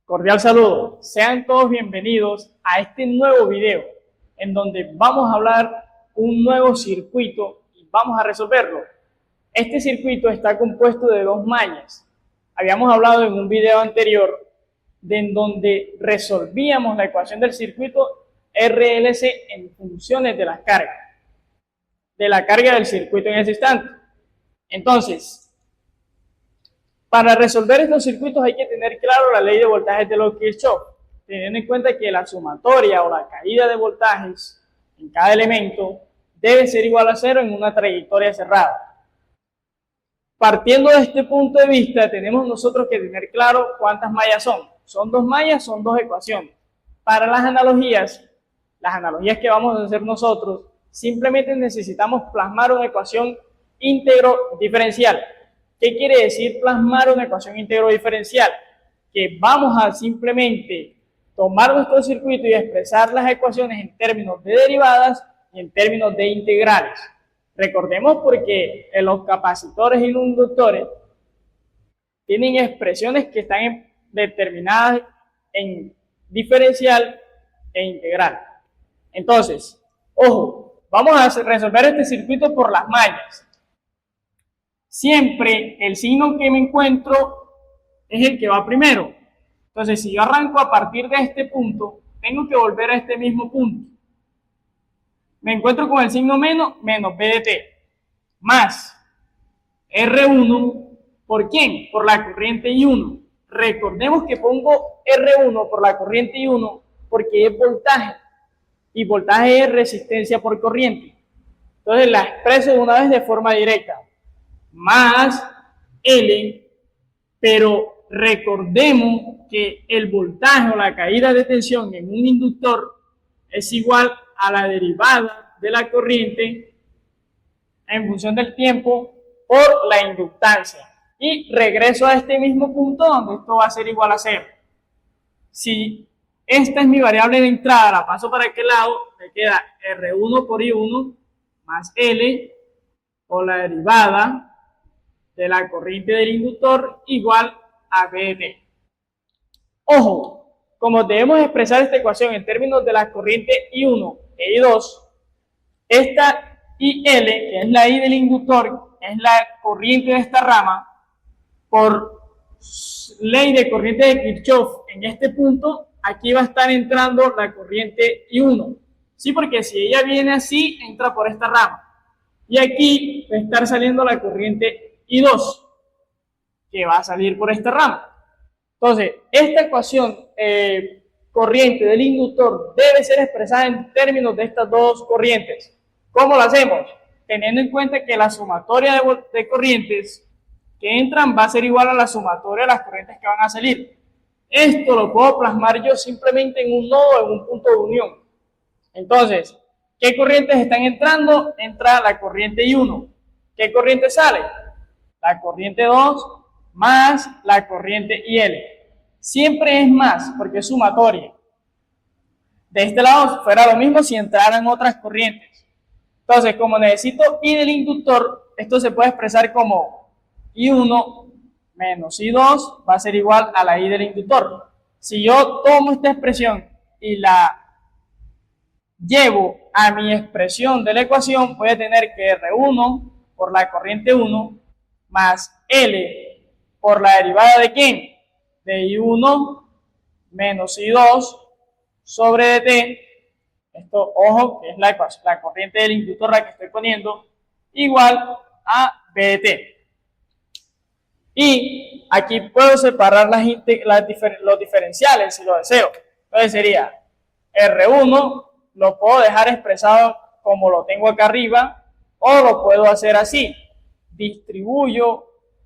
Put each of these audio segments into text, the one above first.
Cordial saludo, sean todos bienvenidos a este nuevo video en donde vamos a hablar un nuevo circuito y vamos a resolverlo. Este circuito está compuesto de dos mallas. Habíamos hablado en un video anterior en donde resolvíamos la ecuación del circuito RLC en funciones de las cargas, de la carga del circuito en ese instante. Entonces, para resolver estos circuitos hay que tener claro la ley de voltajes de los Kirchhoff, teniendo en cuenta que la sumatoria o la caída de voltajes en cada elemento debe ser igual a cero en una trayectoria cerrada. Partiendo de este punto de vista, tenemos nosotros que tener claro cuántas mallas son. Son dos mallas, son dos ecuaciones. Para las analogías que vamos a hacer nosotros, simplemente necesitamos plasmar una ecuación íntegro diferencial. ¿Qué quiere decir plasmar una ecuación íntegro diferencial? Que vamos a simplemente tomar nuestro circuito y expresar las ecuaciones en términos de derivadas y en términos de integrales. Recordemos porque los capacitores y los inductores tienen expresiones que están determinadas en diferencial e integral. Entonces, ojo, vamos a resolver este circuito por las mallas. Siempre el signo que me encuentro es el que va primero. Entonces, si yo arranco a partir de este punto, tengo que volver a este mismo punto. Me encuentro con el signo menos B de t, más R1, ¿por quién? Por la corriente I1. Recordemos que pongo R1 por la corriente I1 porque es voltaje, y voltaje es resistencia por corriente. Entonces la expreso de una vez de forma directa, más L, pero recordemos que el voltaje o la caída de tensión en un inductor es igual a la derivada de la corriente en función del tiempo por la inductancia. Y regreso a este mismo punto donde esto va a ser igual a cero. Si esta es mi variable de entrada, la paso para aquel lado, me queda R1 por I1 más L por la derivada de la corriente del inductor igual a B de t. Ojo, como debemos expresar esta ecuación en términos de la corriente I1 e I2, esta IL, que es la I del inductor, es la corriente de esta rama, por ley de corriente de Kirchhoff, en este punto, aquí va a estar entrando la corriente I1. Sí, porque si ella viene así, entra por esta rama. Y aquí va a estar saliendo la corriente I2, que va a salir por esta rama. Entonces, esta ecuación corriente del inductor debe ser expresada en términos de estas dos corrientes. ¿Cómo lo hacemos? Teniendo en cuenta que la sumatoria de corrientes que entran va a ser igual a la sumatoria de las corrientes que van a salir. Esto lo puedo plasmar yo simplemente en un nodo, en un punto de unión. Entonces, ¿qué corrientes están entrando? Entra la corriente I1. ¿Qué corriente sale? La corriente 2 más la corriente IL. Siempre es más porque es sumatoria. De este lado fuera lo mismo si entraran otras corrientes. Entonces, como necesito I del inductor, esto se puede expresar como I1 menos I2 va a ser igual a la I del inductor. Si yo tomo esta expresión y la llevo a mi expresión de la ecuación, voy a tener que R1 por la corriente 1 más L por la derivada de ¿quién? De I1 menos I2 sobre dt. Esto, ojo, que es la corriente del inductor la que estoy poniendo, igual a B de t. Y aquí puedo separar los diferenciales si lo deseo. Entonces sería R1, lo puedo dejar expresado como lo tengo acá arriba, o lo puedo hacer así. Distribuyo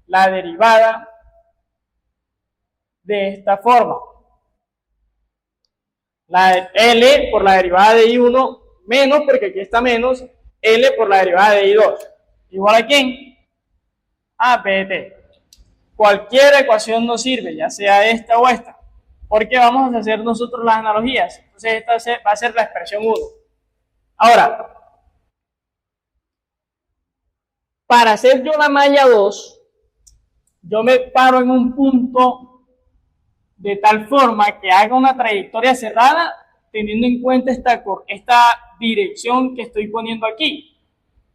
la derivada de esta forma. La L por la derivada de I1 menos, porque aquí está menos, L por la derivada de I2. ¿Igual a quién? A B de t. Cualquier ecuación nos sirve, ya sea esta o esta, porque vamos a hacer nosotros las analogías. Entonces esta va a ser la expresión 1. Ahora, para hacer yo la malla 2, yo me paro en un punto de tal forma que haga una trayectoria cerrada teniendo en cuenta esta dirección que estoy poniendo aquí.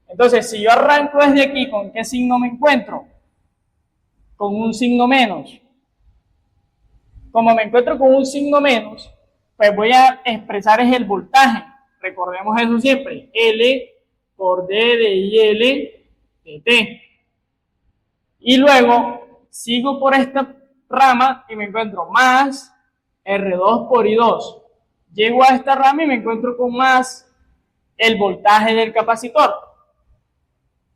Entonces, si yo arranco desde aquí, ¿con qué signo me encuentro? Con un signo menos. Como me encuentro con un signo menos, pues voy a expresar es el voltaje. Recordemos eso siempre. L por D de IL de T. Y luego sigo por esta rama y me encuentro más R2 por I2. Llego a esta rama y me encuentro con más el voltaje del capacitor.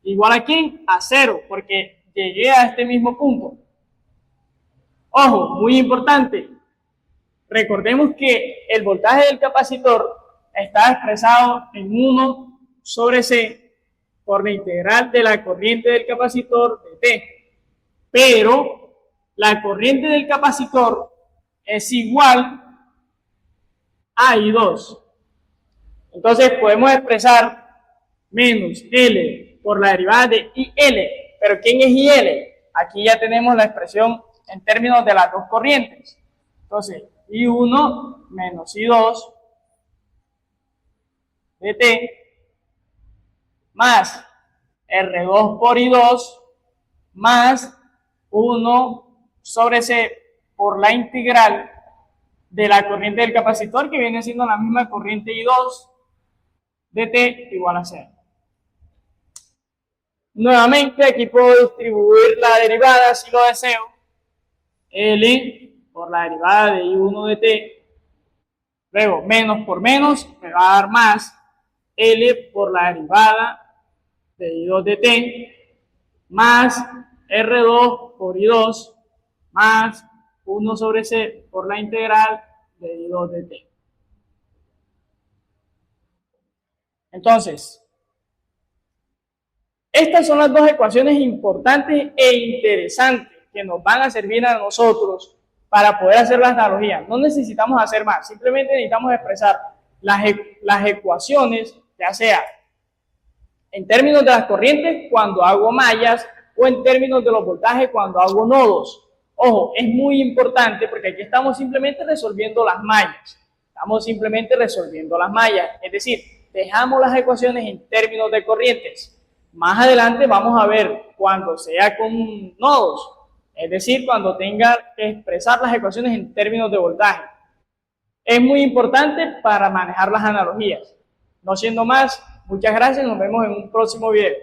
Igual aquí a 0, porque llegué a este mismo punto. Ojo, muy importante. Recordemos que el voltaje del capacitor está expresado en 1 sobre C por la integral de la corriente del capacitor de T. Pero la corriente del capacitor es igual a I2. Entonces podemos expresar menos L por la derivada de IL. ¿Pero quién es IL? Aquí ya tenemos la expresión en términos de las dos corrientes. Entonces, I1 menos I2 de T más R2 por I2 más 1 sobre C por la integral de la corriente del capacitor, que viene siendo la misma corriente I2 de T igual a 0. Nuevamente aquí puedo distribuir la derivada si lo deseo. L por la derivada de I1 de T. Luego menos por menos me va a dar más L por la derivada de I2 de T más R2 por I2 más 1 sobre C por la integral de I2 de T. Entonces, estas son las dos ecuaciones importantes e interesantes que nos van a servir a nosotros para poder hacer las analogías. No necesitamos hacer más, simplemente necesitamos expresar las ecuaciones, ya sea en términos de las corrientes cuando hago mallas o en términos de los voltajes cuando hago nodos. Ojo, es muy importante porque aquí estamos simplemente resolviendo las mallas. Estamos simplemente resolviendo las mallas, es decir, dejamos las ecuaciones en términos de corrientes. Más adelante vamos a ver cuando sea con nodos, es decir, cuando tenga que expresar las ecuaciones en términos de voltaje. Es muy importante para manejar las analogías. No siendo más, muchas gracias, nos vemos en un próximo video.